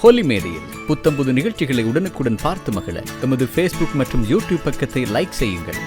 ஹோலி மேடையில் புத்தம்புது நிகழ்ச்சிகளை உடனுக்குடன் பார்த்து மகிழ எமது ஃபேஸ்புக் மற்றும் யூடியூப் பக்கத்தை லைக் செய்யுங்கள்.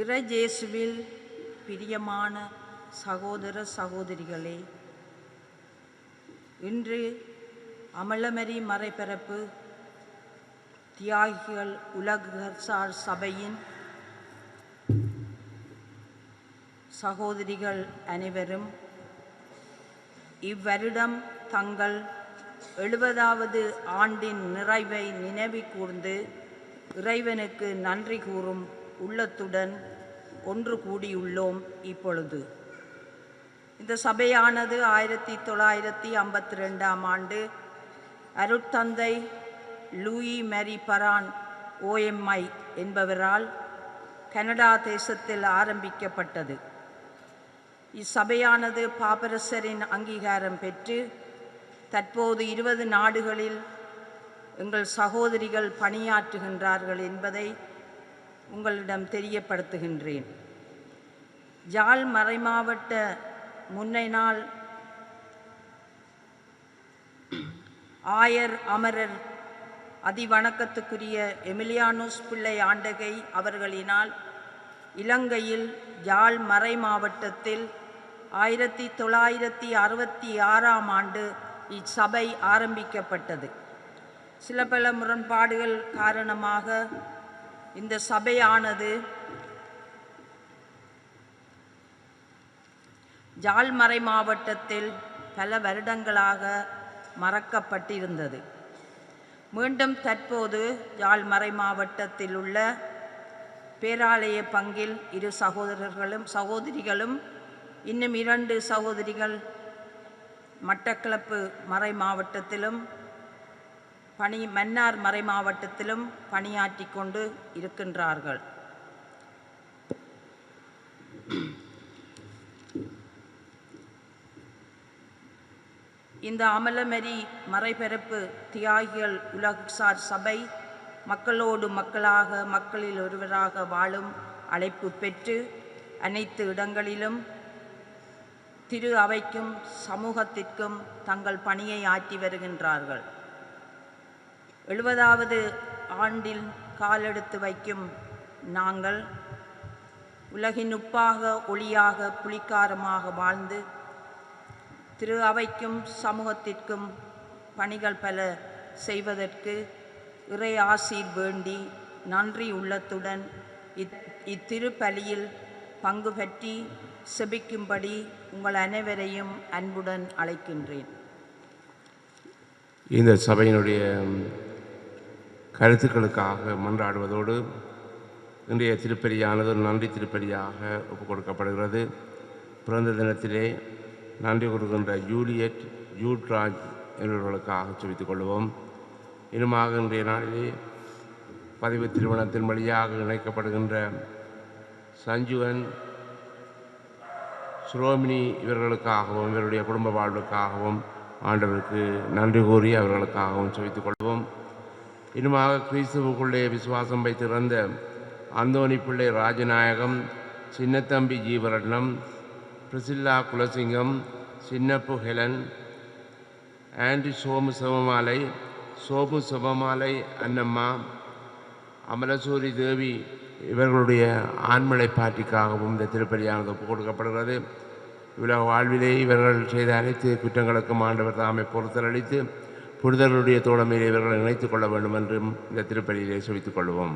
இறையேசுவில் பிரியமான சகோதர சகோதரிகளே, இன்று அமலமரி மறைபரப்பு தியாகிகள் உலகசார் சபையின் சகோதரிகள் அனைவரும் இவ்வருடம் தங்கள் 70வது ஆண்டின் நிறைவை நினைவு கூர்ந்து இறைவனுக்கு நன்றி கூறும் உள்ளத்துடன் ஒன்று கூடியுள்ளோம். இப்பொழுது இந்த சபையானது 1952ஆம் ஆண்டு அருட்தந்தை லூயி மேரி பரான் OMI என்பவரால் கனடா தேசத்தில் ஆரம்பிக்கப்பட்டது. இச்சபையானது பாப்பரசரின் அங்கீகாரம் பெற்று தற்போது 20 நாடுகளில் எங்கள் சகோதரிகள் பணியாற்றுகின்றார்கள் என்பதை உங்களிடம் தெரியப்படுத்துகின்றேன். யாழ் மறைமாவட்ட முன்னைநாள் ஆயர் அமரர் அதிவணக்கத்துக்குரிய எமிலியானோஸ் பிள்ளை ஆண்டகை அவர்களினால் இலங்கையில் யாழ் மறை மாவட்டத்தில் 1966ஆம் ஆண்டு இச்சபை ஆரம்பிக்கப்பட்டது. சில பல முரண்பாடுகள் காரணமாக இந்த சபையானது ஜாழ் மறை மாவட்டத்தில் பல வருடங்களாக மறக்கப்பட்டிருந்தது. மீண்டும் தற்போது ஜாழ் மறை மாவட்டத்தில் உள்ள பேராலய பங்கில் 2 சகோதரிகளும் இன்னும் 2 சகோதரிகள் மட்டக்களப்பு மறை மாவட்டத்திலும் மன்னார் மறை மாவட்டத்திலும் பணியாற்றி கொண்டு இருக்கின்றார்கள். இந்த அமலமரி மறைபரப்பு தியாகிகள் உலகசார் சபை மக்களோடு மக்களாக மக்களில் ஒருவராக வாழும் அழைப்பு பெற்று அனைத்து இடங்களிலும் திரு அவைக்கும் சமூகத்திற்கும் தங்கள் பணியை ஆற்றி வருகின்றார்கள். 70வது ஆண்டில் காலெடுத்து வைக்கும் நாங்கள் உலகின் உப்பாக ஒளியாக புலிக்காரமாக வாழ்ந்து திரு அவைக்கும் சமூகத்திற்கும் பணிகள் பல செய்வதற்கு இறை ஆசீர் வேண்டி நன்றி உள்ளத்துடன் இத்திருப்பலியில் பங்கு பற்றி செபிக்கும்படி உங்கள் அனைவரையும் அன்புடன் அழைக்கின்றேன். இந்த சபையினுடைய கருத்துக்களுக்காக மன்றாடுவதோடு இன்றைய திருப்பலியானது ஒரு நன்றி திருப்பலியாக ஒப்புக் கொடுக்கப்படுகிறது. பிறந்த தினத்திலே நன்றி கொடுக்கின்ற ஜூலியட் ஜூட்ராஜ் என்பவர்களுக்காக செபித்துக் கொள்வோம். இனுமாக இன்றைய நாளிலே பதிவு திருமணத்தின் வழியாக இணைக்கப்படுகின்ற சஞ்சுவன் சுரோமினி இவர்களுக்காகவும் இவருடைய குடும்ப வாழ்வுக்காகவும் ஆண்டவருக்கு நன்றி கூறி அவர்களுக்காகவும் செபித்துக் கொள்வோம். இனுமாக கிறிஸ்துவுக்குள்ளே விசுவாசம் வைத்திருந்த அந்தோணி பிள்ளை ராஜநாயகம், சின்னத்தம்பி ஜீவரட்னம், பிரிசில்லா குலசிங்கம், சின்னப்பு ஹெலன், ஆண்டி சோமு சிவமாலை அன்னம்மா, அமலசூரி தேவி இவர்களுடைய ஆண்மலை பாட்டிக்காகவும் இந்த திருப்பலியானது ஒப்புக் கொடுக்கப்படுகிறது. உலக வாழ்விலே இவர்கள் செய்த அனைத்து குற்றங்களுக்கும் ஆண்டவர் தாமே பொறுத்தலளித்து புனிதர்களுடைய தோழமையிலே இவர்களை இணைத்துக் கொள்ள வேண்டும் என்றும் இந்த திருப்பலியிலே செபித்துக் கொள்வோம்.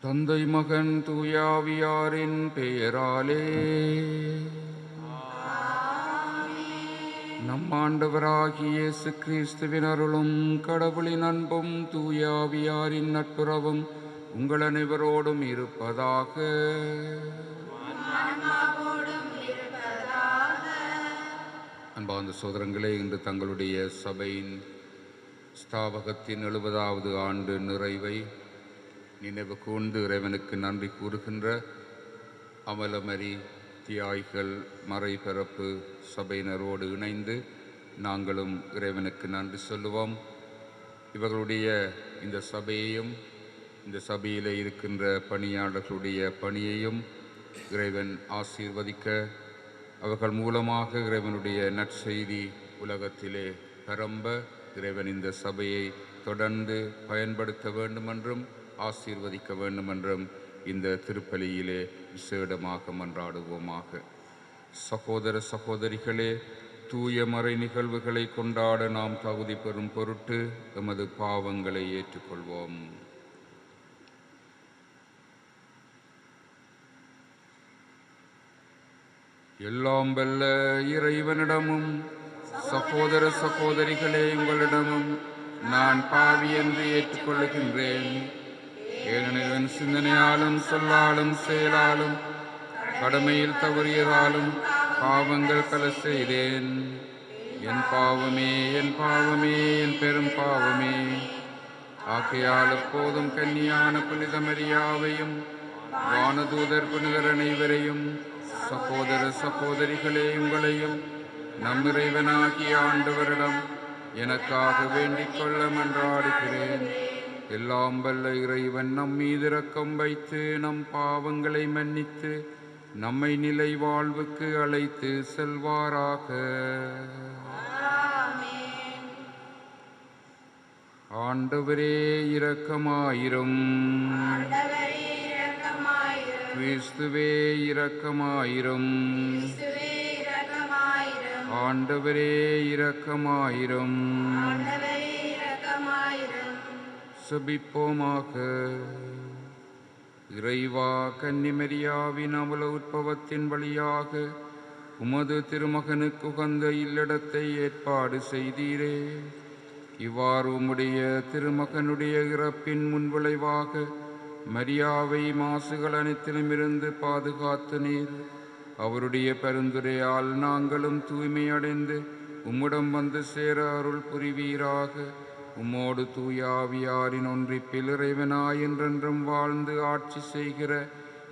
தந்தை மகன் தூயாவியாரின் பெயராலே நம் ஆண்டவராகிய இயேசு கிறிஸ்துவின் அருளும் கடவுளின் அன்பும் தூயாவியாரின் நட்புறவும் உங்கள் அனைவரோடும் இருப்பதாக. அன்பார்ந்த சோதரங்களே, இன்று தங்களுடைய சபையின் ஸ்தாபகத்தின் 70வது ஆண்டு நிறைவை நினைவு கூர்ந்து இறைவனுக்கு நன்றி கூறுகின்ற அமலமரி தியாகிகள் மறைபரப்பு சபையினரோடு இணைந்து நாங்களும் இறைவனுக்கு நன்றி சொல்லுவோம். இவர்களுடைய இந்த சபையையும் இந்த சபையில் இருக்கின்ற பணியாளர்களுடைய பணியையும் இறைவன் ஆசீர்வதிக்க, அவர்கள் மூலமாக இறைவனுடைய நற்செய்தி உலகத்திலே பரம்ப இறைவன் இந்த சபையை தொடர்ந்து பயன்படுத்த வேண்டுமென்றும் ஆசீர்வதிக்க வேண்டுமென்றும் இந்த திருப்பலியிலே விசேடமாக மன்றாடுவோமாக. சகோதர சகோதரிகளே, தூய மறை நிகழ்வுகளை கொண்டாட நாம் தகுதி பெறும் பொருட்டு எமது பாவங்களை ஏற்றுக்கொள்வோம். எல்லாம் வல்ல இறைவனிடமும் சகோதர சகோதரிகளே உங்களிடமும் நான் பாவி என்று ஏற்றுக்கொள்கின்றேன். ஏனெனில் என் சிந்தனையாலும் சொல்லாலும் செயலாலும் கடமையில் தவறியதாலும் பாவங்கள் பல செய்தேன். என் பாவமே என் பாவமே என் பெரும் பாவமே. ஆகையால் எப்போதும் கன்னியான புனித மரியாவையும் வானதூதர் புனிதர் அனைவரையும் சகோதர சகோதரிகளே உங்களையும் நம் இறைவனாகிய ஆண்டவரிடம் எனக்காக வேண்டிக் கொள்ள மன்றாடுகிறேன். எல்லாம் வல்ல இறைவன் நம் மீது இரக்கம் வைத்து நம் பாவங்களை மன்னித்து நம்மை நிலை வாழ்வுக்கு அழைத்து செல்வாராக. ஆண்டவரே இரக்கமாயிரும். கிறிஸ்துவே இரக்கமாயிரும். ஆண்டவரே இரக்கமாயிரும். செபிப்போமாக. இறைவா, கன்னிமரியாவின் அமல உற்பவத்தின் வழியாக உமது திருமகனுக்கு உகந்த இல்லடத்தை ஏற்பாடு செய்தீரே. இவ்வாறு உம்முடைய திருமகனுடைய இறப்பின் முன்விளைவாக மரியாவை மாசுகள் அனைத்திலுமிருந்து பாதுகாத்து நீர். அவருடைய பரிந்துரையால் நாங்களும் தூய்மையடைந்து உம்மிடம் வந்து சேர அருள் புரிவீராக. உம்மோடு தூயாவியாரின் ஒன்றிப்பில் இறைவனாய் என்றென்றும் வாழ்ந்து ஆட்சி செய்கிற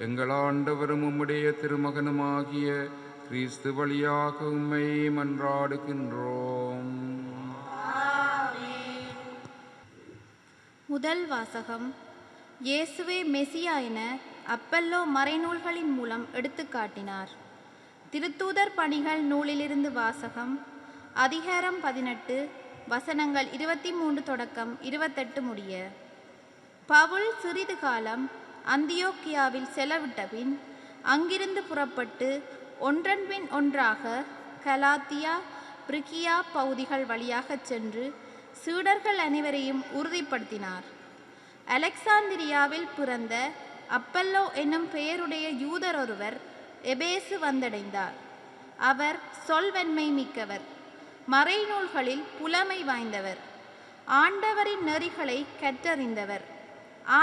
எங்கள் ஆண்டவரும் உம்முடைய திருமகனுமாகிய கிறிஸ்து வழியாக உம்மை மன்றாடுகின்றோம். முதல் வாசகம். இயேசுவே மெசியா என அப்பல்லோ மறைநூல்களின் மூலம் எடுத்துக்காட்டினார். திருத்தூதர் பணிகள் நூலிலிருந்து வாசகம். அதிகாரம் 18 வசனங்கள் 23 தொடக்கம் 28 முடிய. பவுல் சிறிது காலம் அந்தியோக்கியாவில் செலவிட்டபின் அங்கிருந்து புறப்பட்டு ஒன்றன்பின் ஒன்றாக கலாத்தியா பிரிகியா பகுதிகள் வழியாகச் சென்று சீடர்கள் அனைவரையும் உறுதிப்படுத்தினார். அலெக்சாந்திரியாவில் பிறந்த அப்பல்லோ என்னும் பெயருடைய யூதர் ஒருவர் எபேசு வந்தடைந்தார். அவர் சொல்வன்மை மிக்கவர், மறைநூல்களில் புலமை வாய்ந்தவர், ஆண்டவரின் நெறிகளை கற்றறிந்தவர்,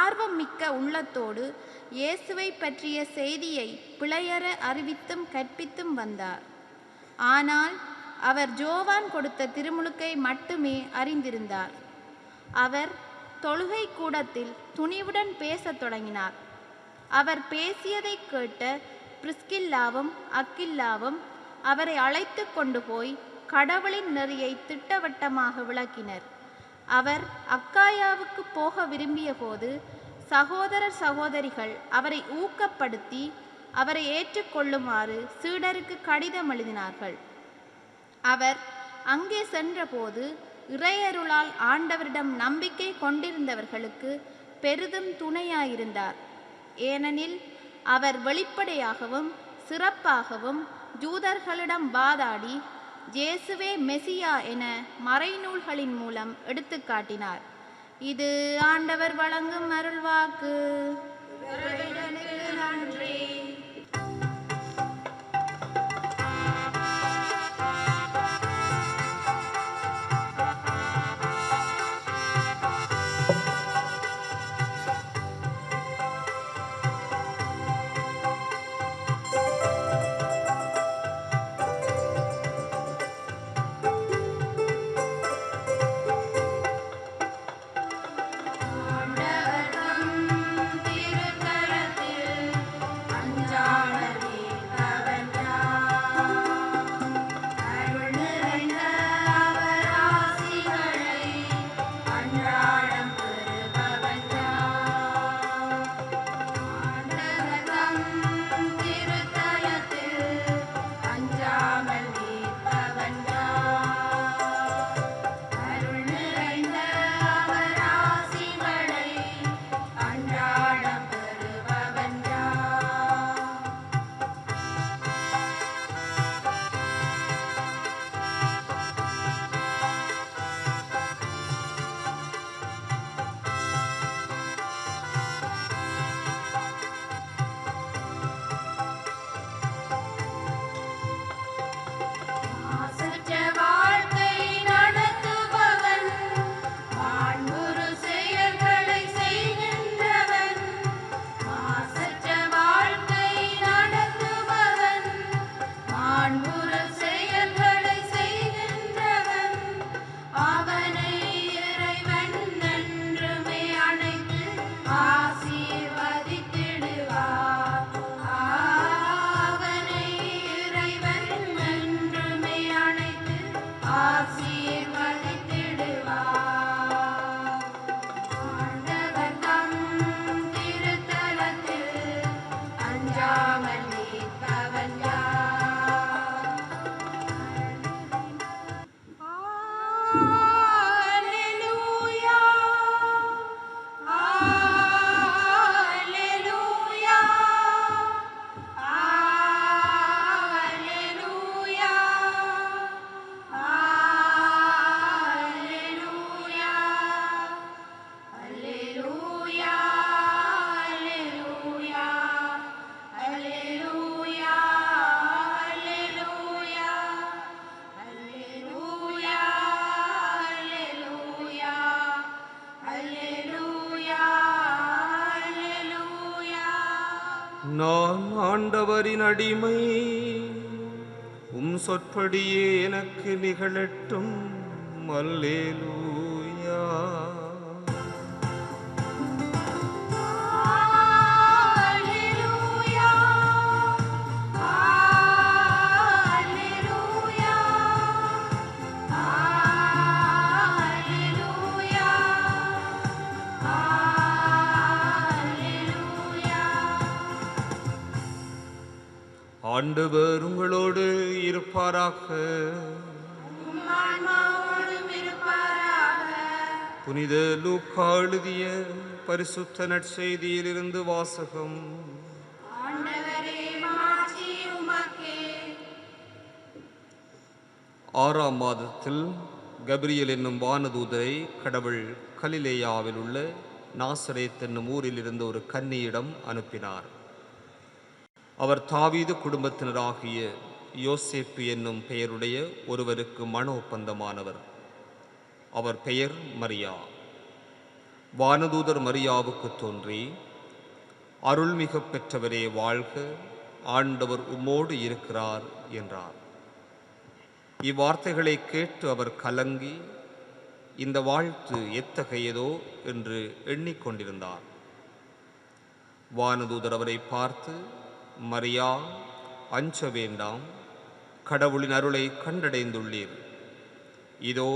ஆர்வம் மிக்க உள்ளத்தோடு இயேசுவை பற்றிய செய்தியை பிழையற அறிவித்தும் கற்பித்தும் வந்தார். ஆனால் அவர் ஜோவான் கொடுத்த திருமுழுக்கை மட்டுமே அறிந்திருந்தார். அவர் தொழுகை கூடத்தில் துணிவுடன் பேசத் தொடங்கினார். அவர் பேசியதை கேட்ட பிரிஸ்கில்லாவும் அக்கில்லாவும் அவரை அழைத்து கொண்டு போய் கடவுளின் நெறியை திட்டவட்டமாக விளக்கினர். அவர் அக்காயாவுக்கு போக விரும்பிய போது சகோதரர் சகோதரிகள் அவரை ஊக்கப்படுத்தி அவரை ஏற்றுக்கொள்ளுமாறு சீடருக்கு கடிதம் எழுதினார்கள். அவர் அங்கே சென்றபோது இறையருளால் ஆண்டவரிடம் நம்பிக்கை கொண்டிருந்தவர்களுக்கு பெரிதும் துணையாயிருந்தார். ஏனெனில் அவர் வெளிப்படையாகவும் சிறப்பாகவும் யூதர்களிடம் வாதாடி இயேசுவே மெசியா என மறைநூல்களின் மூலம் எடுத்துக்காட்டினார். இது ஆண்டவர் வழங்கும் அருள்வாக்கு. நன்றி. திருக்கரத்தில் ஆண்டவரின் அடிமை, உம் சொற்படியே எனக்கு நிகழட்டும். அல்லேலூயா. ஆண்டவர் உங்களோடு இருப்பாராக. புனித லூக்கா எழுதிய பரிசுத்த நற்செய்தியிலிருந்து வாசகம். ஆறாம் மாதத்தில் கபிரியல் என்னும் வானதூதரை கடவுள் கலிலேயாவில் உள்ள நாசரேத் என்னும் ஊரில் இருந்த ஒரு கன்னியிடம் அனுப்பினார். அவர் தாவீது குடும்பத்தினராகிய யோசேப்பு என்னும் பெயருடைய ஒருவருக்கு மன ஒப்பந்தமானவர். அவர் பெயர் மரியா. வானதூதர் மரியாவுக்கு தோன்றி, அருள்மிக பெற்றவரே வாழ்க, ஆண்டவர் உம்மோடு இருக்கிறார் என்றார். இவ்வார்த்தைகளை கேட்டு அவர் கலங்கி, இந்த வாழ்த்து எத்தகையதோ என்று எண்ணிக்கொண்டிருந்தார். வானதூதர் அவரை பார்த்து, மரியா, அஞ்ச வேண்டாம், கடவுளின் அருளை கண்டடைந்துள்ளீர். இதோ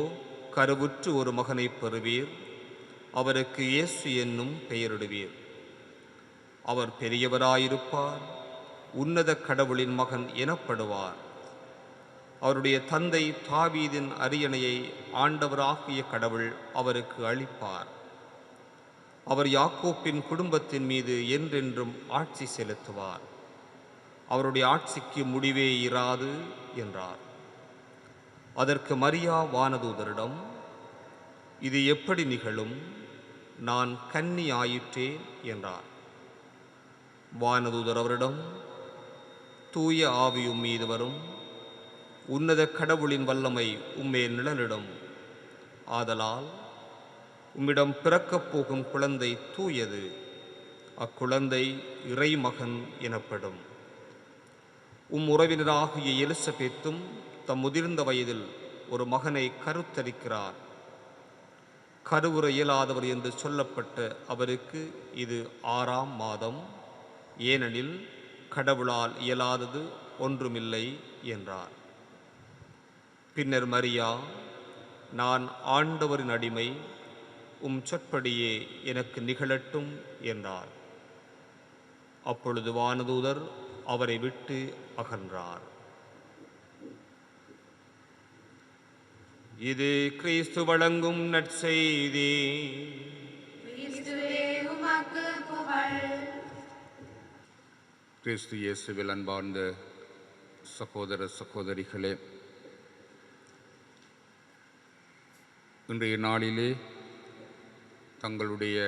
கருவுற்று ஒரு மகனை பெறுவீர், அவருக்கு இயேசு என்னும் பெயரிடுவீர். அவர் பெரியவராயிருப்பார், உன்னத கடவுளின் மகன் எனப்படுவார். அவருடைய தந்தை தாவீதின் அரியணையை ஆண்டவராகிய கடவுள் அவருக்கு அளிப்பார். அவர் யாக்கோப்பின் குடும்பத்தின் மீது என்றென்றும் ஆட்சி செலுத்துவார். அவருடைய ஆட்சிக்கு முடிவே இராது என்றார். அதற்கு மரியா வானதூதரிடம், இது எப்படி நிகழும்? நான் கன்னி ஆயிற்றேன் என்றார். வானதூதர் அவரிடம், தூய ஆவியும் மீது வரும், உன்னத கடவுளின் வல்லமை உம்மேல் நிழலிடும். ஆதலால் உம்மிடம் பிறக்கப் போகும் குழந்தை தூயது, அக்குழந்தை இறைமகன் எனப்படும். உறவினராகிய எலிசபெத்தும் தம் முதிர்ந்த வயதில் ஒரு மகனை கருத்தரிக்கிறார். கருவுற இயலாதவர் என்று சொல்லப்பட்ட அவருக்கு இது 6ஆம் மாதம், ஏனெனில் கடவுளால் இயலாதது ஒன்றுமில்லை என்றார். பின்னர் மரியா, நான் ஆண்டவரின் அடிமை, உம் சொற்படியே எனக்கு நிகழட்டும் என்றார். அப்பொழுது வானதூதர் அவரை விட்டு அகன்றார். இது கிறிஸ்து வழங்கும் நற்செய்தி. கிறிஸ்து இயேசுவில் அன்பார்ந்த சகோதர சகோதரிகளே, இன்றைய நாளிலே தங்களுடைய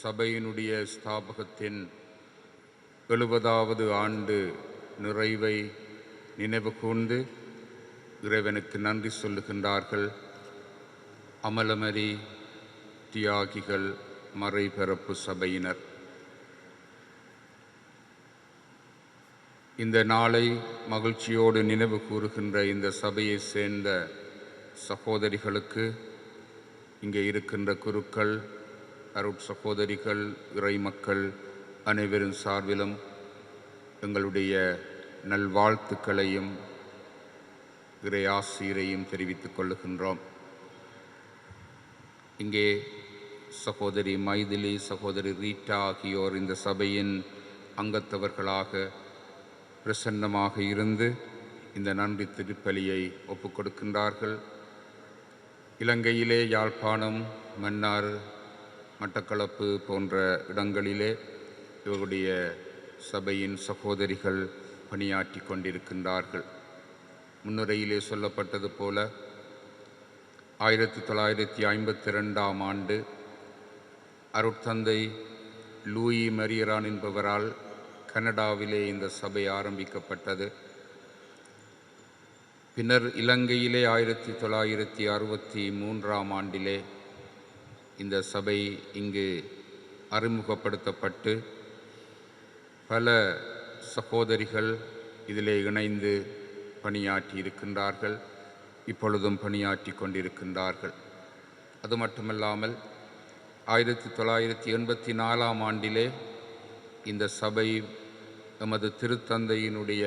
சபையினுடைய ஸ்தாபகத்தின் 70வது ஆண்டு நிறைவை நினைவு கூர்ந்து இறைவனுக்கு நன்றி சொல்லுகின்றார்கள். அமலமரி தியாகிகள் மறைபரப்பு சபையினர். இந்த நாளை மகிழ்ச்சியோடு நினைவு கூறுகின்ற இந்த சபையை சேர்ந்த சகோதரிகளுக்கு, இங்கே இருக்கின்ற குருக்கள், அருட்சகோதரிகள், இறைமக்கள் அனைவரின் சார்பிலும் எங்களுடைய நல்வாழ்த்துக்களையும் இறை ஆசிரியரையும் தெரிவித்துக் கொள்ளுகின்றோம். இங்கே சகோதரி மைதிலி, சகோதரி ரீட்டா ஆகியோர் இந்த சபையின் அங்கத்தவர்களாக பிரசன்னமாக இருந்து இந்த நன்றி திருப்பலியை ஒப்புக் கொடுக்கின்றார்கள். இலங்கையிலே யாழ்ப்பாணம், மன்னார், மட்டக்களப்பு போன்ற இடங்களிலே இவருடைய சபையின் சகோதரிகள் பணியாற்றி கொண்டிருக்கின்றார்கள். முன்னுரையிலே சொல்லப்பட்டது போல 1952ஆம் ஆண்டு அருட்தந்தை லூயி மரியரான் என்பவரால் கனடாவிலே இந்த சபை ஆரம்பிக்கப்பட்டது. பின்னர் இலங்கையிலே 1963ஆம் ஆண்டிலே இந்த சபை இங்கு அறிமுகப்படுத்தப்பட்டு பல சகோதரிகள் இதிலே இணைந்து பணியாற்றி இருக்கின்றார்கள், இப்பொழுதும் பணியாற்றி கொண்டிருக்கின்றார்கள். அது மட்டுமல்லாமல் 1984 ஆண்டிலே இந்த சபை எமது திருத்தந்தையினுடைய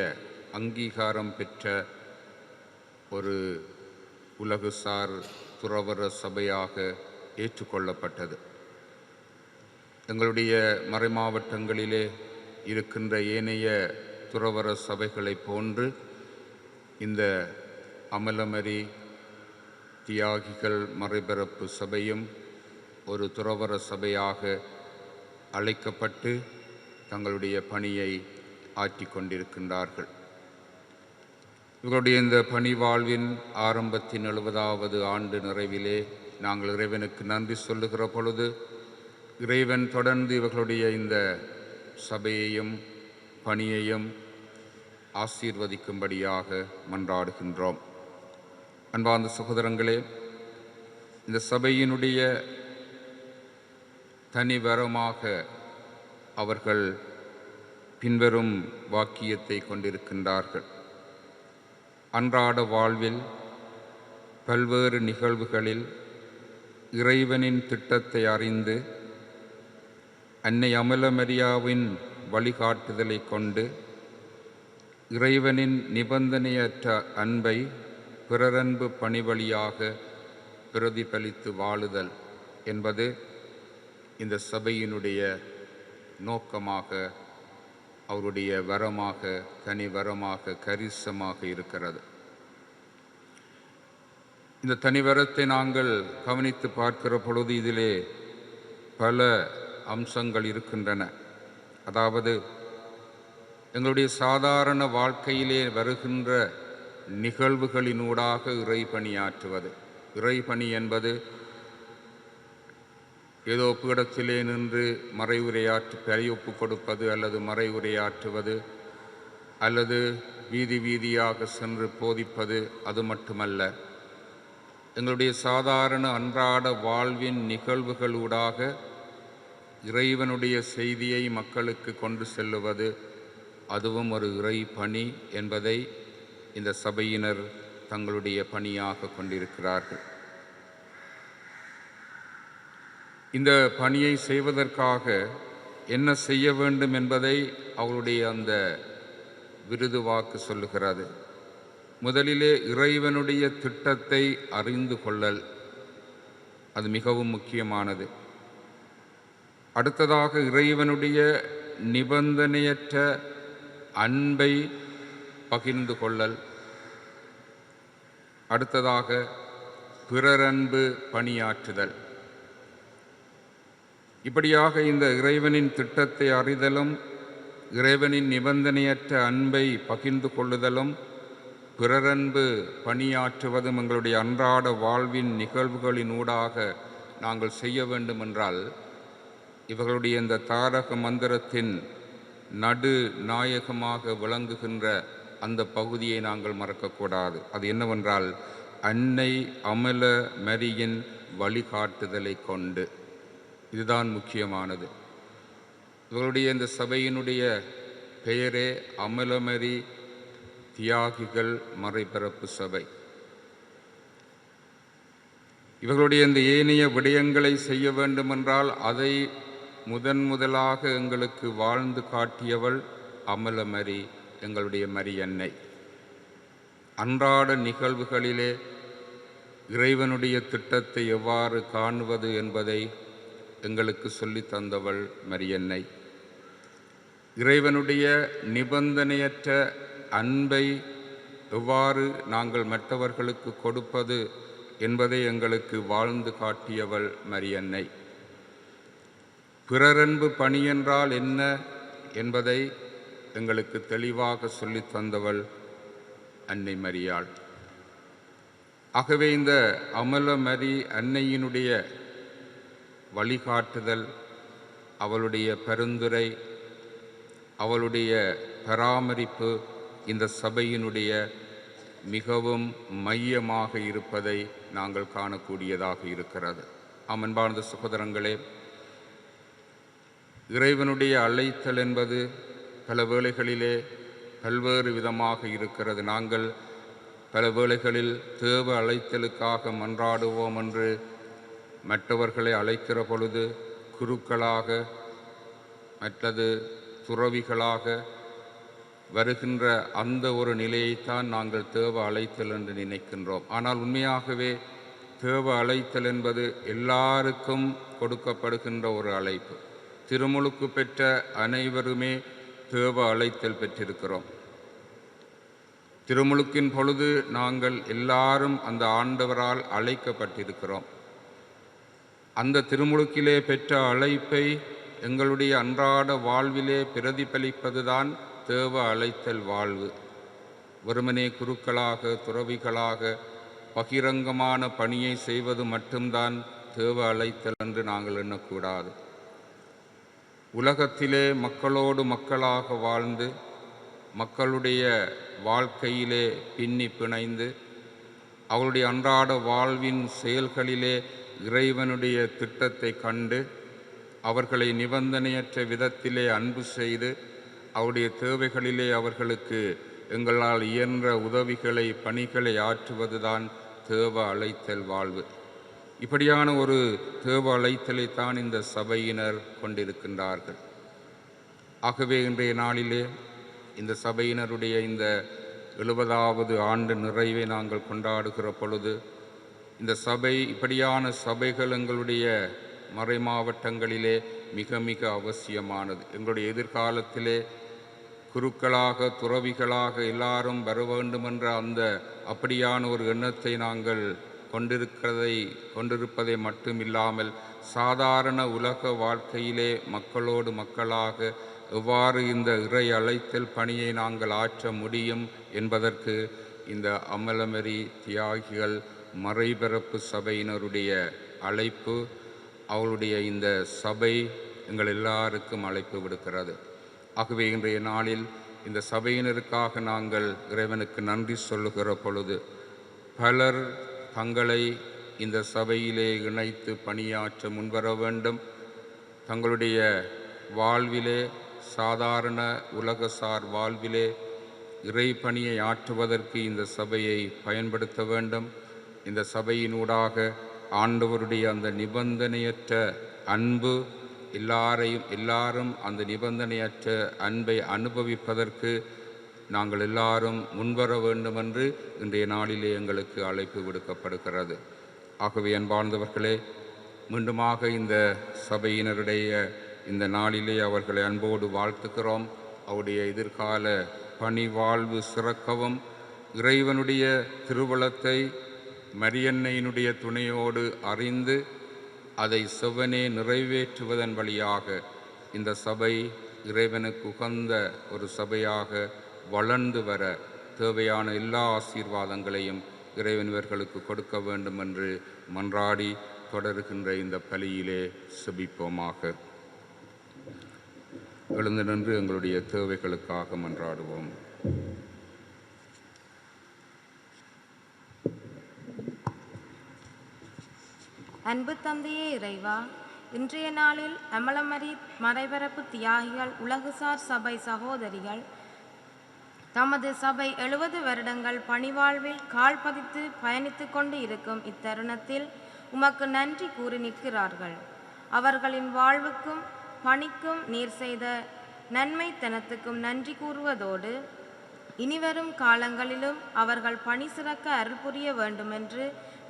அங்கீகாரம் பெற்ற ஒரு உலகுசார் துறவற சபையாக ஏற்றுக்கொள்ளப்பட்டது. எங்களுடைய மறைமாவட்டங்களிலே இருக்கின்ற ஏனைய துறவற சபைகளைப் போன்று இந்த அமலமரி தியாகிகள் மறைபரப்பு சபையும் ஒரு துறவற சபையாக அழைக்கப்பட்டு தங்களுடைய பணியை ஆற்றிக் கொண்டிருக்கின்றார்கள். இவர்களுடைய இந்த பணி வாழ்வின் ஆரம்பத்தின் 70வது ஆண்டு நிறைவிலே நாங்கள் இறைவனுக்கு நன்றி சொல்லுகிற பொழுது இறைவன் தொடர்ந்து இவர்களுடைய இந்த சபையையும் பணியையும் ஆசீர்வதிக்கும்படியாக மன்றாடுகின்றோம். அன்பார்ந்த சகோதரங்களே, இந்த சபையினுடைய தனிவரமாக அவர்கள் பின்வரும் வாக்கியத்தை கொண்டிருக்கின்றார்கள். அன்றாட வாழ்வில் பல்வேறு நிகழ்வுகளில் இறைவனின் திட்டத்தை அறிந்து அன்னை அமலமரியாவின் வழிகாட்டுதலை கொண்டு இறைவனின் நிபந்தனையற்ற அன்பை பிறரன்பு பணிவழியாக பிரதிபலித்து வாழுதல் என்பது இந்த சபையினுடைய நோக்கமாக, அவருடைய வரமாக, தனி வரமாக, கரிசமாக இருக்கிறது. இந்த தனிவரத்தை நாங்கள் கவனித்து பார்க்கிற பொழுது இதிலே பல அம்சங்கள் இருக்கின்றன. அதாவது எங்களுடைய சாதாரண வாழ்க்கையிலே வருகின்ற நிகழ்வுகளினூடாக இறைபணியாற்றுவது. இறைபணி என்பது ஏதோ பீடத்திலே நின்று மறைவுரையாற்று கையொப்பு கொடுப்பது அல்லது மறைவுரையாற்றுவது அல்லது வீதி வீதியாக சென்று போதிப்பது அது மட்டுமல்ல. எங்களுடைய சாதாரண அன்றாட வாழ்வின் நிகழ்வுகளூடாக இறைவனுடைய செய்தியை மக்களுக்கு கொண்டு செல்லுவது அதுவும் ஒரு இறை பணி என்பதை இந்த சபையினர் தங்களுடைய பணியாக கொண்டிருக்கிறார்கள். இந்த பணியை செய்வதற்காக என்ன செய்ய வேண்டும் என்பதை அவருடைய அந்த விருது வாக்கு சொல்லுகிறது. முதலிலே இறைவனுடைய திட்டத்தை அறிந்து கொள்ளல், அது மிகவும் முக்கியமானது. அடுத்ததாக இறைவனுடைய நிபந்தனையற்ற அன்பை பகிர்ந்து கொள்ளல். அடுத்ததாக பிறரன்பு பணியாற்றுதல். இப்படியாக இந்த இறைவனின் திட்டத்தை அறிதலும் இறைவனின் நிபந்தனையற்ற அன்பை பகிர்ந்து கொள்ளுதலும் பிறரன்பு பணியாற்றுவதும் எங்களுடைய அன்றாட வாழ்வின் நிகழ்வுகளினூடாக நாங்கள் செய்ய வேண்டுமென்றால் இவர்களுடைய இந்த தாரக மந்திரத்தின் நடு நாயகமாக விளங்குகின்ற அந்த பகுதியை நாங்கள் மறக்கக்கூடாது. அது என்னவென்றால் அன்னை அமல மரியின் வழிகாட்டுதலை கொண்டு. இதுதான் முக்கியமானது. இவருடைய இந்த சபையினுடைய பெயரே அமலமரி தியாகிகள் மறைபரப்பு சபை. இவர்களுடைய இந்த ஏனைய விடயங்களை செய்ய வேண்டுமென்றால் அதை முதலாக எங்களுக்கு வாழ்ந்து காட்டியவள் அமலமரி, எங்களுடைய மரியன்னை. அன்றாட நிகழ்வுகளிலே இறைவனுடைய திட்டத்தை எவ்வாறு காணுவது என்பதை எங்களுக்கு சொல்லி தந்தவள் மரியன்னை. இறைவனுடைய நிபந்தனையற்ற அன்பை எவ்வாறு நாங்கள் மற்றவர்களுக்கு கொடுப்பது என்பதை எங்களுக்கு வாழ்ந்து காட்டியவள் மரியன்னை. பிறரன்பு பணி என்றால் என்ன என்பதை எங்களுக்கு தெளிவாக சொல்லி தந்தவள் அன்னை மரியாள். ஆகவே இந்த அமலமரி அன்னையினுடைய வழிகாட்டுதல், அவளுடைய பரிந்துரை, அவளுடைய பராமரிப்பு இந்த சபையினுடைய மிகவும் மையமாக இருப்பதை நாங்கள் காணக்கூடியதாக இருக்கிறது. அன்பார்ந்த சகோதரங்களே, இறைவனுடைய அழைத்தல் என்பது பல வேளைகளிலே பல்வேறு விதமாக இருக்கிறது. நாங்கள் பல வேளைகளில் தேவ அழைத்தலுக்காக மன்றாடுவோம் என்று மற்றவர்களை அழைக்கிற பொழுது குருக்களாக மற்றது துறவிகளாக வருகின்ற அந்த ஒரு நிலையைத்தான் நாங்கள் தேவ அழைத்தல் என்று நினைக்கின்றோம். ஆனால் உண்மையாகவே தேவ அழைத்தல் என்பது எல்லாருக்கும் கொடுக்கப்படுகின்ற ஒரு அழைப்பு. திருமுழுக்கு பெற்ற அனைவருமே தேவ அழைத்தல் பெற்றிருக்கிறோம். திருமுழுக்கின் பொழுது நாங்கள் எல்லாரும் அந்த ஆண்டவரால் அழைக்கப்பட்டிருக்கிறோம். அந்த திருமுழுக்கிலே பெற்ற அழைப்பை எங்களுடைய அன்றாட வாழ்விலே பிரதிபலிப்பதுதான் தேவ அழைத்தல் வாழ்வு. வெறுமனே குருக்களாக துறவிகளாக பகிரங்கமான பணியை செய்வது மட்டும்தான் தேவ அழைத்தல் என்று நாங்கள் எண்ணக்கூடாது. உலகத்திலே மக்களோடு மக்களாக வாழ்ந்து மக்களுடைய வாழ்க்கையிலே பின்னி பிணைந்து அவருடைய அன்றாட வாழ்வின் செயல்களிலே இறைவனுடைய திட்டத்தை கண்டு அவர்களை நிபந்தனையற்ற விதத்திலே அன்பு செய்து அவருடைய தேவைகளிலே அவர்களுக்கு எங்களால் இயன்ற உதவிகளை பணிகளை ஆற்றுவதுதான் தேவ அழைத்தல் வாழ்வு. இப்படியான ஒரு தேவ அழைத்தலைத்தான் இந்த சபையினர் கொண்டிருக்கின்றார்கள். ஆகவே இன்றைய நாளிலே இந்த சபையினருடைய இந்த 70வது ஆண்டு நிறைவை நாங்கள் கொண்டாடுகிற பொழுது இந்த சபை இப்படியான சபைகள் எங்களுடைய மறை மாவட்டங்களிலே மிக மிக அவசியமானது. எங்களுடைய எதிர்காலத்திலே குருக்களாக துறவிகளாக எல்லாரும் வர வேண்டுமென்ற அந்த அப்படியான ஒரு எண்ணத்தை நாங்கள் கொண்டிருப்பதை மட்டுமில்லாமல் சாதாரண உலக வாழ்க்கையிலே மக்களோடு மக்களாக எவ்வாறு இந்த இறை அழைத்தல் பணியை நாங்கள் ஆற்ற முடியும் என்பதற்கு இந்த அமலமரி தியாகிகள் மறைபரப்பு சபையினருடைய அழைப்பு, அவளுடைய இந்த சபை எங்கள் எல்லாருக்கும் அழைப்பு விடுக்கிறது. ஆகவே இன்றைய நாளில் இந்த சபையினருக்காக நாங்கள் இறைவனுக்கு நன்றி சொல்லுகிற பொழுது பலர் தங்களை இந்த சபையிலே இணைத்து பணியாற்ற முன்வர வேண்டும். தங்களுடைய வாழ்விலே சாதாரண உலகசார் வாழ்விலே இறை பணியை ஆற்றுவதற்கு இந்த சபையை பயன்படுத்த வேண்டும். இந்த சபையினூடாக ஆண்டவருடைய அந்த நிபந்தனையற்ற அன்பு எல்லாரும் அந்த நிபந்தனையற்ற அன்பை அனுபவிப்பதற்கு நாங்கள் எல்லாரும் முன்வர வேண்டுமென்று இன்றைய நாளிலே எங்களுக்கு அழைப்பு விடுக்கப்படுகிறது. ஆகவே அன்பார்ந்தவர்களே, மீண்டுமாக இந்த சபையினருடைய இந்த நாளிலே அவர்களை அன்போடு வாழ்த்துக்கிறோம். அவருடைய எதிர்கால பணி வாழ்வு சிறக்கவும் இறைவனுடைய திருவுளத்தை மரியன்னையினுடைய துணையோடு அறிந்து அதை செவ்வனே நிறைவேற்றுவதன் வழியாக இந்த சபை இறைவனுக்கு உகந்த ஒரு சபையாக வளர்ந்து வர தேவையான எல்லா ஆசீர்வாதங்களையும் இறைவன் இவர்களுக்கு கொடுக்க வேண்டும் என்று மன்றாடி தொடருகின்ற இந்த பலியிலே செபிப்போமாக. எழுந்து நின்று எங்களுடைய தேவைகளுக்காக மன்றாடுவோம். அன்பு தந்தையே இறைவா, இன்றைய நாளில் அமலமரி மறைபரப்பு தியாகிகள் உலகுசார் சபை சகோதரிகள் தமது சபை 70 வருடங்கள் பணிவாழ்வில் கால் பதித்து பயணித்து கொண்டு இருக்கும் இத்தருணத்தில் உமக்கு நன்றி கூறி நிற்கிறார்கள். அவர்களின் வாழ்வுக்கும் பணிக்கும் நீர் செய்த நன்மைத்தனத்துக்கும் நன்றி கூறுவதோடு இனிவரும் காலங்களிலும் அவர்கள் பணி சிறக்க அருள் புரிய வேண்டுமென்று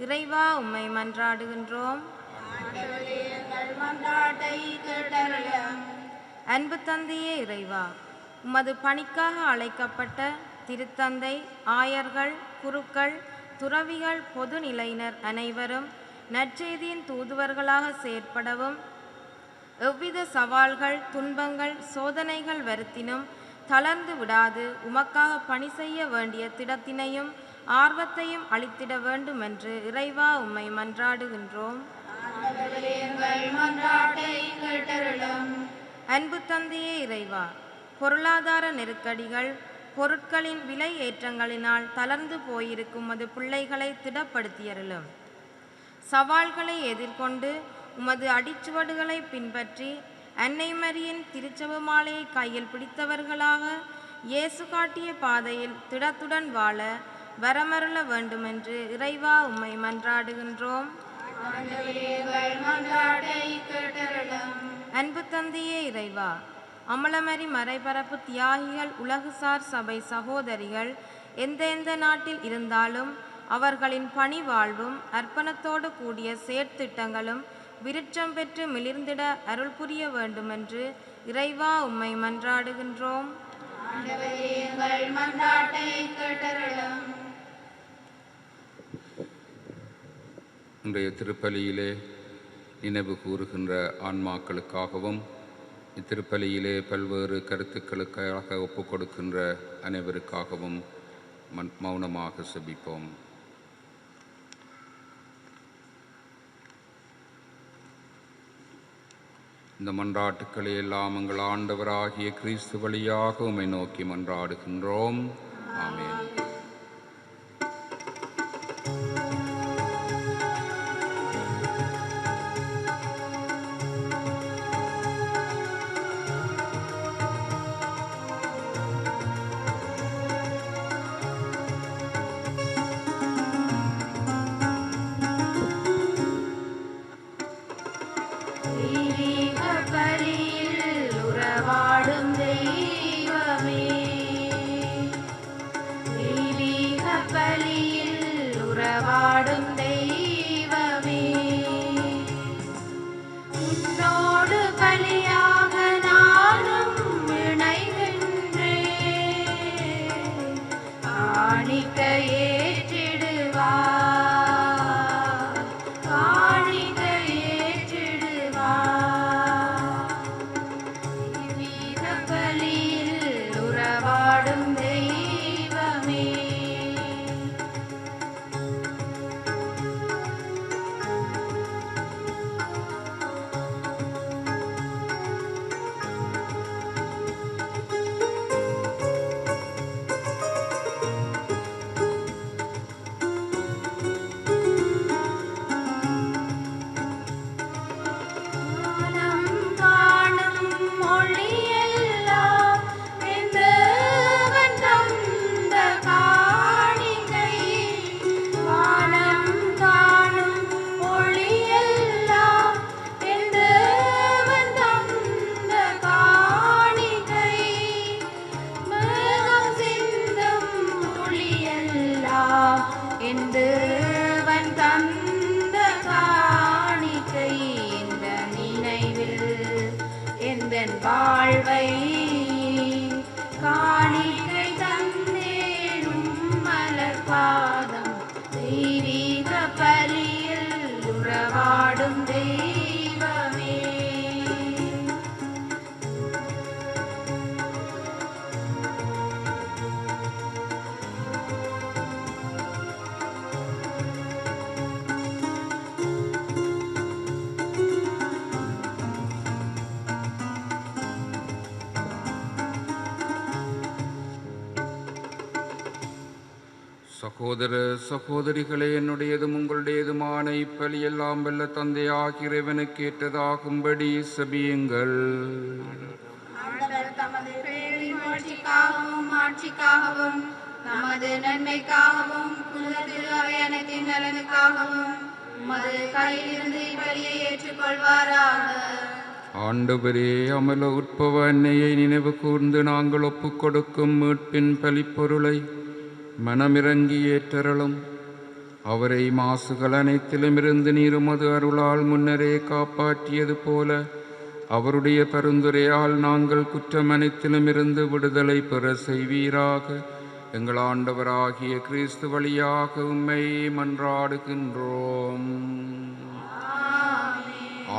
இறைவா உம்மை மன்றாடுகின்றோம். அன்பு தந்தையே இறைவா, உமது பணிக்காக அழைக்கப்பட்ட திருத்தந்தை, ஆயர்கள், குருக்கள், துறவிகள், பொதுநிலையினர் அனைவரும் நற்செய்தியின் தூதுவர்களாக செயற்படவும் எவ்வித சவால்கள், துன்பங்கள், சோதனைகள் வருத்தினும் தளர்ந்து விடாது உமக்காக பணி செய்ய வேண்டிய திடத்தினையும் ஆர்வத்தையும் அளித்திட வேண்டுமென்று இறைவா உம்மை மன்றாடுகின்றோம். அன்பு தந்தையே இறைவா, பொருளாதார நெருக்கடிகள், பொருட்களின் விலை ஏற்றங்களினால் தளர்ந்து போயிருக்கும் உமது பிள்ளைகளை திடப்படுத்தியருளும். சவால்களை எதிர்கொண்டு உமது அடிச்சுவடுகளை பின்பற்றி அன்னை மரியின் திருச்செப மாலையை கையில் பிடித்தவர்களாக இயேசு காட்டிய பாதையில் திடத்துடன் வாழ வரமருள வேண்டுமென்று இறைவா உம்மை மன்றாடுகின்றோம். அன்பு தந்தையே இறைவா, அமலமரி மறைபரப்பு தியாகிகள் உலகுசார் சபை சகோதரிகள் எந்தெந்த நாட்டில் இருந்தாலும் அவர்களின் பணி வாழ்வும் அர்ப்பணத்தோடு கூடிய செயற்திட்டங்களும் விருட்சம் பெற்று மிளிர்ந்திட அருள் புரிய வேண்டுமென்று இறைவா உம்மை மன்றாடுகின்றோம். இன்றைய திருப்பலியிலே நினைவு கூறுகின்ற ஆன்மாக்களுக்காகவும் இத்திருப்பலியிலே பல்வேறு கருத்துக்களுக்காக ஒப்புக் கொடுக்கின்ற அனைவருக்காகவும் மௌனமாக செபிப்போம். இந்த மன்றாட்டுக்களை எல்லாம் எங்கள் ஆண்டவராகிய கிறிஸ்து வழியாக உம்மை நோக்கி மன்றாடுகின்றோம். ஆமென். வாழ்வை காணிக்கை தந்தேனும் மலர் பாதம் தெய்வீக பலியில் உறவாடும் தெய்வமே. சகோதர சகோதரிகளே, என்னுடையதும் உங்களுடையதுமான இப்பலியெல்லாம் வல்ல தந்தையாகிய இறைவனுக்கு ஏற்றதாகும்படி செபியுங்கள். தமது பேரின் ஆட்சிக்காகவும் ஆட்சிக்காகவும் நமது நன்மைக்காகவும் குலத்திற்கு அவை அனைத்தின் நலனுக்காகவும் உமது கையிலிருந்து இப்பலியை ஏற்றுக்கொள்வாராக. ஆண்டவரே, அமல உட்பவ அன்னையை நினைவு கூர்ந்து நாங்கள் ஒப்புக் கொடுக்கும் மீட்பின் பலிப்பொருளை மனமிறங்கி ஏற்றருளும். அவரை மாசுகள் அனைத்திலுமிருந்து நீருமது அருளால் முன்னரே காப்பாற்றியது போல அவருடைய பரிந்துரையால் நாங்கள் குற்றம் அனைத்திலுமிருந்து விடுதலை பெற செய்வீராக. எங்கள் ஆண்டவராகிய கிறிஸ்து வழியாக உம்மை மன்றாடுகின்றோம்.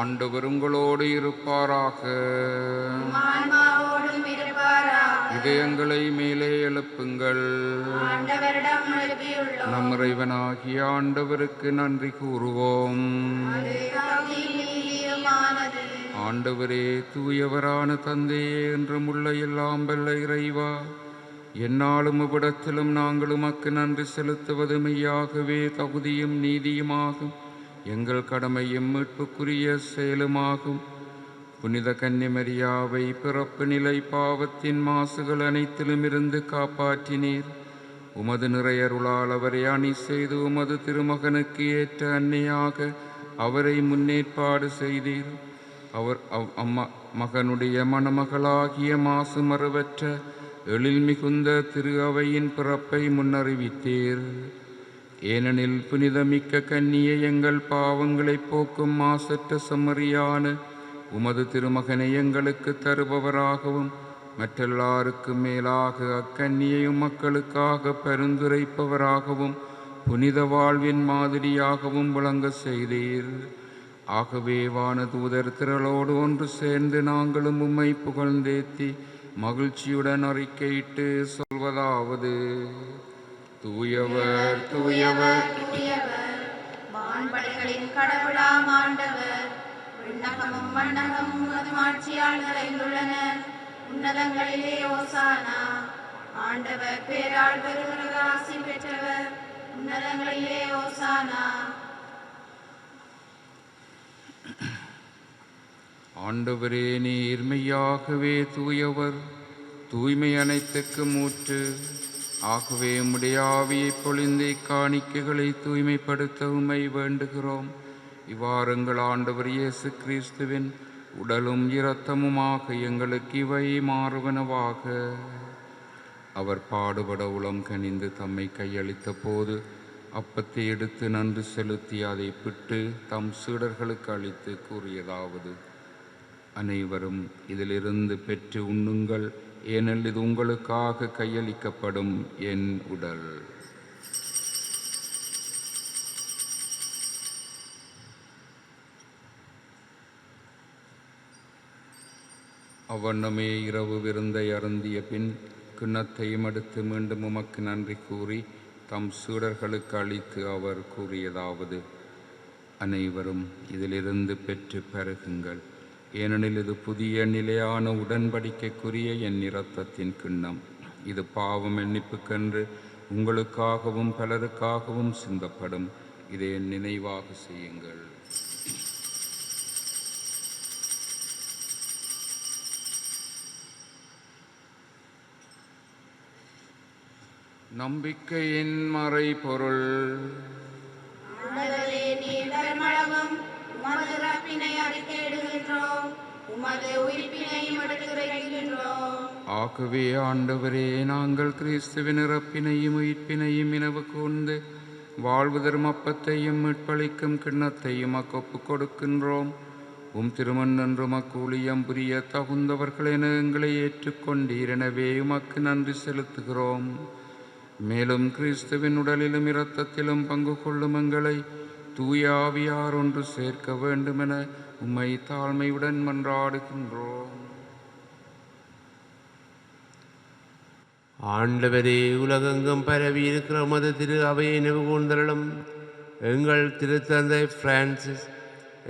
ஆண்டவர் உங்களோடு இருப்பாராக. இதயங்களை மேலே எழுப்புங்கள். நம் இறைவனாகிய ஆண்டவருக்கு நன்றி கூறுவோம். ஆண்டவரே, தூயவரான தந்தையே, என்றும் உள்ள எல்லாம் வல்ல இறைவா, எந்நாளும் இவ்விடத்திலும் நாங்கள் உமக்கு நன்றி செலுத்துவது மெய்யாகவே தகுதியும் நீதியுமாகும். எங்கள் கடமையும் மீட்புக்குரிய செயலுமாகும். புனித கன்னிமரியாவை பிறப்பு நிலை பாவத்தின் மாசுகள் அனைத்திலுமிருந்து காப்பாற்றினீர். உமது நிறையருளால் அவரை அணி செய்து உமது திருமகனுக்கு ஏற்ற அன்னையாக அவரை முன்னேற்பாடு செய்தீர். அவர் மகனுடைய மணமகளாகிய மாசு மறுவற்ற எழில் மிகுந்த திரு அவையின் பிறப்பை முன்னறிவித்தீர். ஏனெனில் புனிதமிக்க கன்னியை எங்கள் பாவங்களை போக்கும் மாசற்ற செம்மறியான உமது திருமகனை எங்களுக்கு தருபவராகவும் மற்றெல்லாருக்கும் மேலாக அக்கன்னியையும் மக்களுக்காக பரிந்துரைப்பவராகவும் புனித வாழ்வின் மாதிரியாகவும் விளங்க செய்தீர். ஆகவே வானதூதர் திரளோடு ஒன்று சேர்ந்து நாங்களும் உம்மை புகழ்ந்தேத்தி மகிழ்ச்சியுடன் அறிக்கையிட்டு சொல்வதாவது: தூயவர் தூயவர் தூயவர், வான்படைகளின் கடவுளாம் ஆண்டவர், விண்ணகமும் மண்ணகமும் உமது மாட்சியால் நிறைந்துள்ளன. உன்னதங்களிலே ஓசானா. ஆண்டவர் பேரால் வருகிறவர் ஆசி பெற்றவர். உன்னதங்களிலே ஓசானா. ஆண்டவரே, நீர் மெய்யாகவே தூயவர், தூய்மை அனைத்துக்கும் ஊற்று. ஆகவே உம்முடைய ஆவியை பொழிந்து இக்காணிக்கைகளை தூய்மைப்படுத்த உம்மை வேண்டுகிறோம். இவ்வாறுங்கள் ஆண்டவர் இயேசு கிறிஸ்துவின் உடலும் இரத்தமுமாக எங்களுக்கு இவை மாறுவனவாக. அவர் பாடுபட உளம் கனிந்து தம்மை கையளித்த போது அப்பத்தை எடுத்து நன்றி செலுத்தி அதை பிட்டு தம் சீடர்களுக்கு அளித்து கூறியதாவது: அனைவரும் இதிலிருந்து பெற்று உண்ணுங்கள், ஏனெனில் இது உங்களுக்காக கையளிக்கப்படும் என் உடல். அவ்வண்ணமே இரவு விருந்தை அருந்திய பின் கிண்ணத்தையும் எடுத்து மீண்டும் உமக்கு நன்றி கூறி தம் சீடர்களுக்கு அளித்து அவர் கூறியதாவது: அனைவரும் இதிலிருந்து பெற்று பருகுங்கள், ஏனெனில் இது புதிய நிலையான உடன்படிக்கைக்குரிய என் இரத்தத்தின் கிண்ணம். இது பாவம் மன்னிப்புக்கென்று உங்களுக்காகவும் பலருக்காகவும் சிந்தப்படும். இதை என் நினைவாக செய்யுங்கள். நம்பிக்கையின் மறைபொருள். ஆண்டவரே, நீர் பெருமளவும் உமது இறப்பினை அறிக்கையிடுகின்றோம், உமது உயிர்ப்பினையும் எடுத்துரைக்கின்றோம். ஆகவே ஆண்டவரே, நாங்கள் கிறிஸ்துவின் இறப்பினையும் உயிர்ப்பினையும் நினைவு கூர்ந்து வாழ்வு தரும் அப்பத்தையும் மீட்பளிக்கும் கிண்ணத்தையும் ஒப்புக் கொடுக்கின்றோம். உம் திருமணன்று உமக்கு ஊழியம் புரிய தகுந்தவர்கள் என எங்களை ஏற்றுக்கொண்டீர். எனவே உமக்கு நன்றி செலுத்துகிறோம். மேலும் கிறிஸ்துவின் உடலிலும் இரத்தத்திலும் பங்கு கொள்ளும் எங்களை தூய ஆவியார் ஒன்று சேர்க்க வேண்டுமென உம்மை தாழ்மையுடன் மன்றாடுகின்றோம். ஆண்டவரே, உலகெங்கும் பரவி இருக்கிற உமது திரு அவையை நினைவுகூர்ந்தருளும். எங்கள் திருத்தந்தை பிரான்சிஸ்,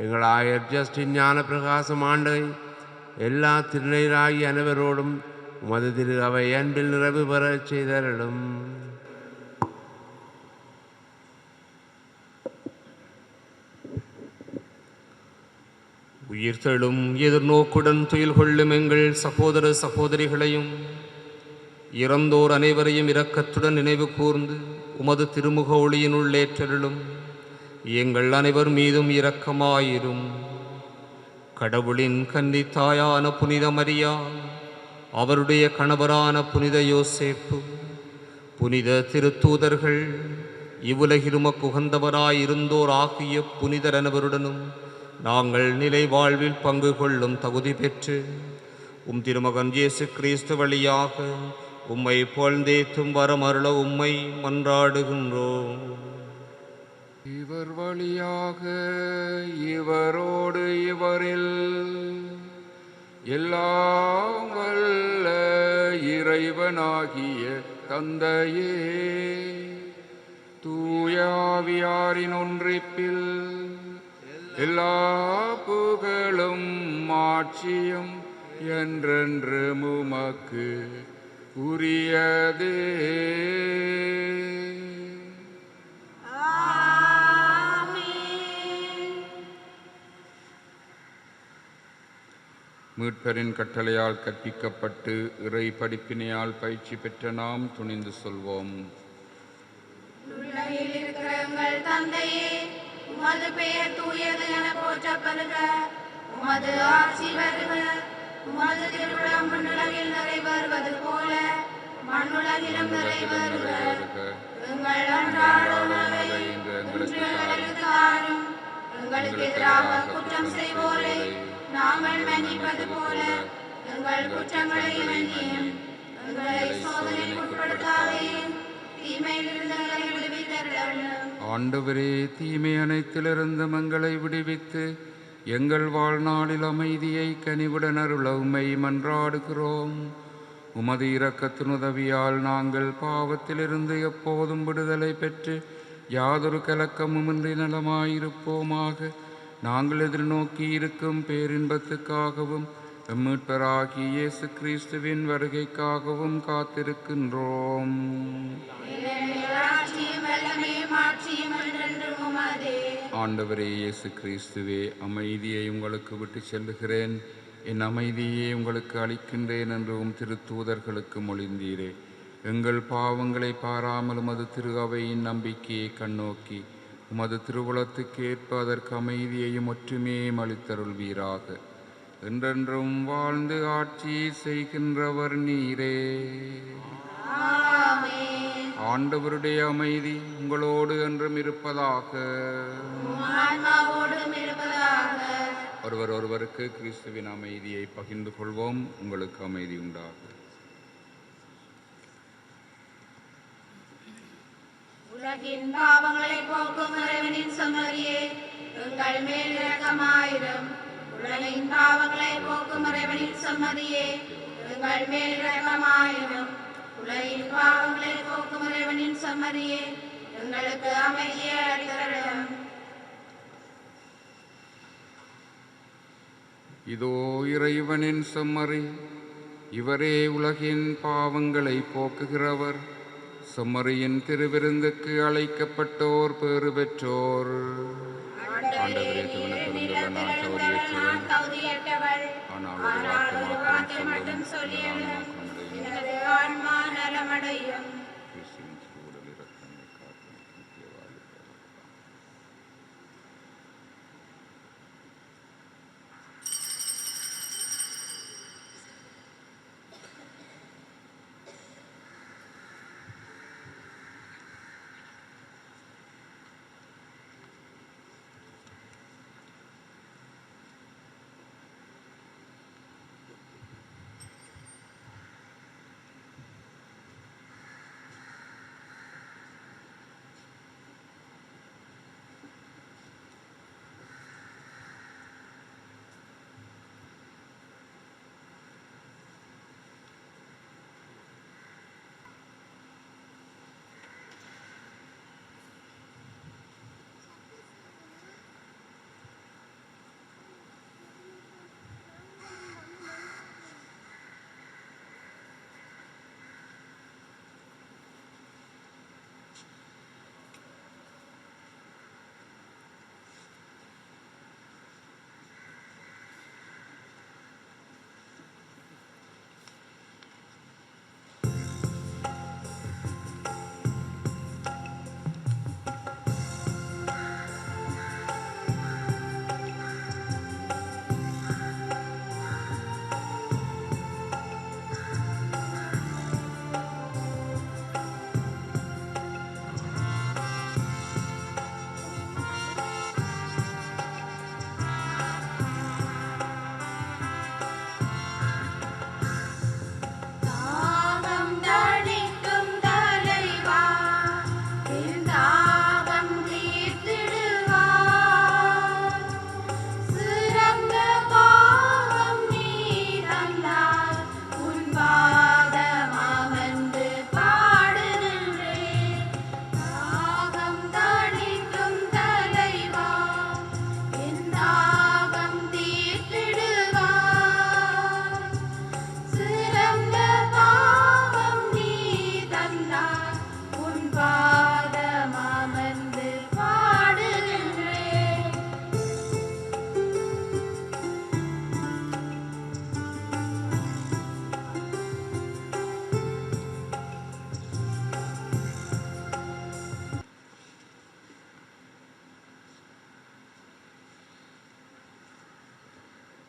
எங்கள் ஆயர் ஜஸ்டின் ஞான பிரகாசம் ஆண்டகை, எல்லா திருநீராகி அனைவரோடும் உமது திரு அவை அன்பில் நிறைவு பெறச் செய்தருளும். உயிர்த்தெழும் எதிர்நோக்குடன் துயில் கொள்ளும் எங்கள் சகோதர சகோதரிகளையும் இறந்தோர் அனைவரையும் இரக்கத்துடன் நினைவு கூர்ந்து உமது திருமுக ஒளியினுள் ஏற்றருளும். எங்கள் அனைவர் மீதும் இரக்கமாயிரும். கடவுளின் கன்னி தாயான புனித மரியா, அவருடைய கணவரான புனித யோசேப்பு, புனித திருத்தூதர்கள், இவ்வுலகில் உமக்கு உகந்தவராயிருந்தோர் ஆகிய புனிதர் அனைவருடனும் நாங்கள் நிலை வாழ்வில் பங்கு கொள்ளும் தகுதி பெற்று உம் திருமகன் இயேசு கிறிஸ்து வழியாக உம்மை புகழ்ந்தேத்தும் வரமருள உம்மை மன்றாடுகின்றோம். இவர் வழியாக இவரோடு இவரில் எல்லாம் வல்ல இறைவனாகிய தந்தையே, தூயாவியாரின் ஒன்றிப்பில் எல்லா புகழும் மாட்சியும் என்றென்று உமக்கு உரியதே. மீட்பரின் கட்டளையால் கற்பிக்கப்பட்டு இறை படிப்பினையால் பயிற்சி பெற்ற நாம் துணிந்து சொல்வோம். உலகில் இருக்கிற எங்கள் தந்தையே, உமது பெயர் தூயது என போற்றப்படுக. உமது ஆட்சி வருக. உமது திருவிழம் மண்ணுலகில் நிறைவேறுவது போல மண்ணுலகிலும் நிறைவேறுக. எங்கள் அன்றாட உணவை இன்று எங்களுக்கு தாரும். எங்களுக்கு எதிராக குற்றம் செய்வோரை நாங்கள் மன்னிப்பது போல எங்கள் குற்றங்களை மன்னியும். எங்களை சோதனைக்கு உட்படுத்தாதேயும், தீமையிலிருந்து எங்களை விடுவித்தருளும். ஆண்டவரே, தீமை அனைத்திலிருந்து எங்களை விடுவித்து எங்கள் வாழ்நாளில் அமைதியை கனிவுடன் அருள உம்மை மன்றாடுகிறோம். உமது இரக்கத்தின் உதவியால் நாங்கள் பாவத்திலிருந்து எப்போதும் விடுதலை பெற்று யாதொரு கலக்கமுமின்றி நலமாயிருப்போமாக. நாங்கள் எதிர்நோக்கி இருக்கும் பேரின்பத்துக்காகவும் மீட்பராகிய இயேசு கிறிஸ்துவின் வருகைக்காகவும் காத்திருக்கின்றோம். ஆண்டவரே இயேசு கிறிஸ்துவே, அமைதியை உங்களுக்கு விட்டு செல்லுகிறேன், என் அமைதியை உங்களுக்கு அளிக்கின்றேன் என்றும் திருத்தூதர்களுக்கு மொழிந்தீரே. எங்கள் பாவங்களை பாராமல் உமது திரு அவையின் நம்பிக்கையை கண்ணோக்கி உமது திருவுளத்துக்கு ஏற்ப அதற்கு அமைதியையும் ஒற்றுமையையும் அளித்தருள்வீராக. என்றென்றும் வாழ்ந்து ஆட்சி செய்கின்றவர் நீரே. ஆண்டவருடைய அமைதி உங்களோடு என்றும் இருப்பதாக. ஒருவர் ஒருவருக்கு கிறிஸ்துவின் அமைதியை பகிர்ந்து கொள்வோம். உங்களுக்கு அமைதி உண்டாகும். உலகின் பாவங்களை போக்கும் இறைவனின் செம்மறியே, எங்கள் மேல் இரக்கமாயிரும். உலகின் பாவங்களை போக்கும் இறைவனின் செம்மறியே, எங்கள் மேல் இரக்கமாயிரும். உலகின் பாவங்களை போக்கும் இறைவனின் செம்மறியே, எங்களுக்கு அமைதியை அளித்தருளும். இதோ இறைவனின் செம்மறி, இவரே உலகின் பாவங்களை போக்குகிறவர். செம்மறியின் திருவிருந்துக்கு அழைக்கப்பட்டோர் பேறு பெற்றோர். ஆண்டவரே, திருவிழா நான் தகுதியற்றவள், ஆனால் ஒரு வார்த்தை மட்டும் சொல்லியதும் எனது ஆன்மா நலமடையும்.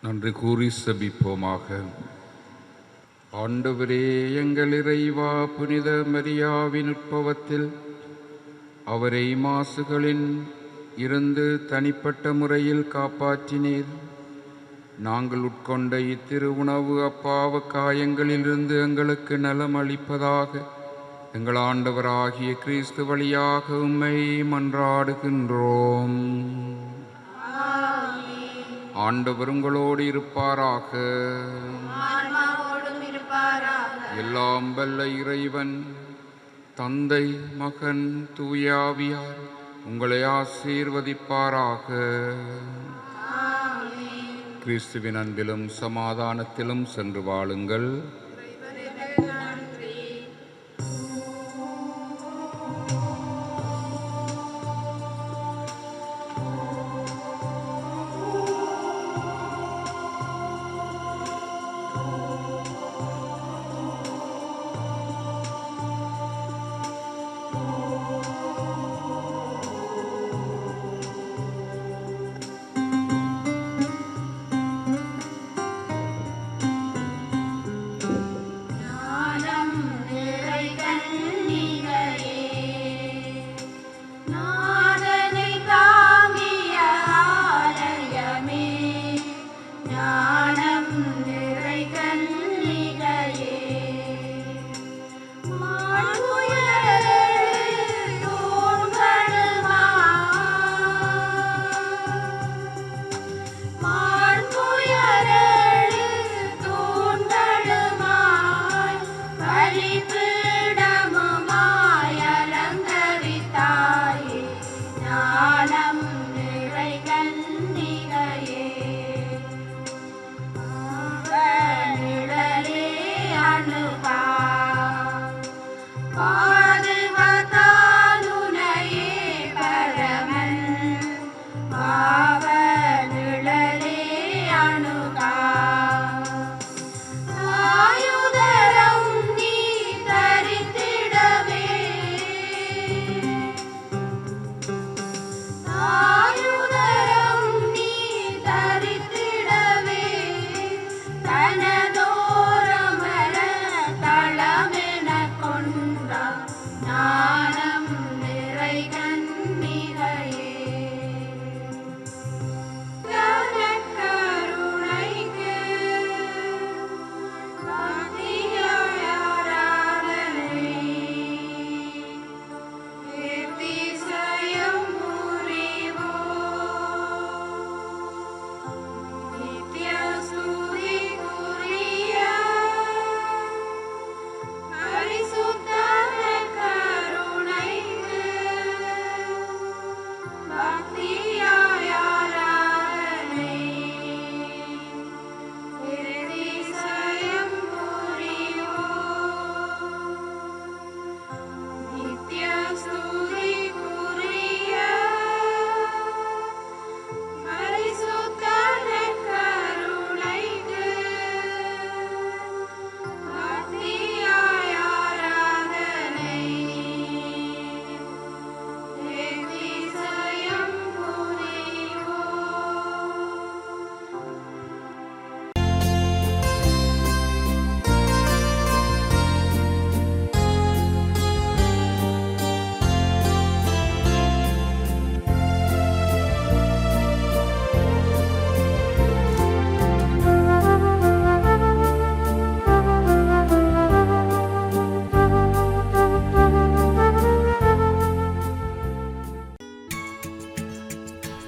நன்றி கூறி செபிப்போமாக. ஆண்டவரே, எங்கள் இறைவா, புனித மரியாவின் உட்பவத்தில் அவரை மாசுகளின் இருந்து தனிப்பட்ட முறையில் காப்பாற்றினீர். நாங்கள் உட்கொண்ட இத்திரு உணவு அப்பாவ காயங்களிலிருந்து எங்களுக்கு நலம் அளிப்பதாக எங்கள் ஆண்டவராகிய கிறிஸ்து வழியாக உம்மை மன்றாடுகின்றோம். ஆண்டவர் உங்களோடு இருப்பாராக. எல்லாம் வல்ல இறைவன் தந்தை, மகன், தூயாவியார் உங்களை ஆசீர்வதிப்பாராக. கிறிஸ்துவின் அன்பிலும் சமாதானத்திலும் சென்று வாழுங்கள்.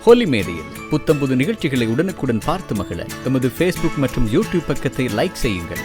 ஹோலி மேடையில் புத்தம்புது நிகழ்ச்சிகளை உடனுக்குடன் பார்த்து மகிழ எமது ஃபேஸ்புக் மற்றும் யூடியூப் பக்கத்தை லைக் செய்யுங்கள்.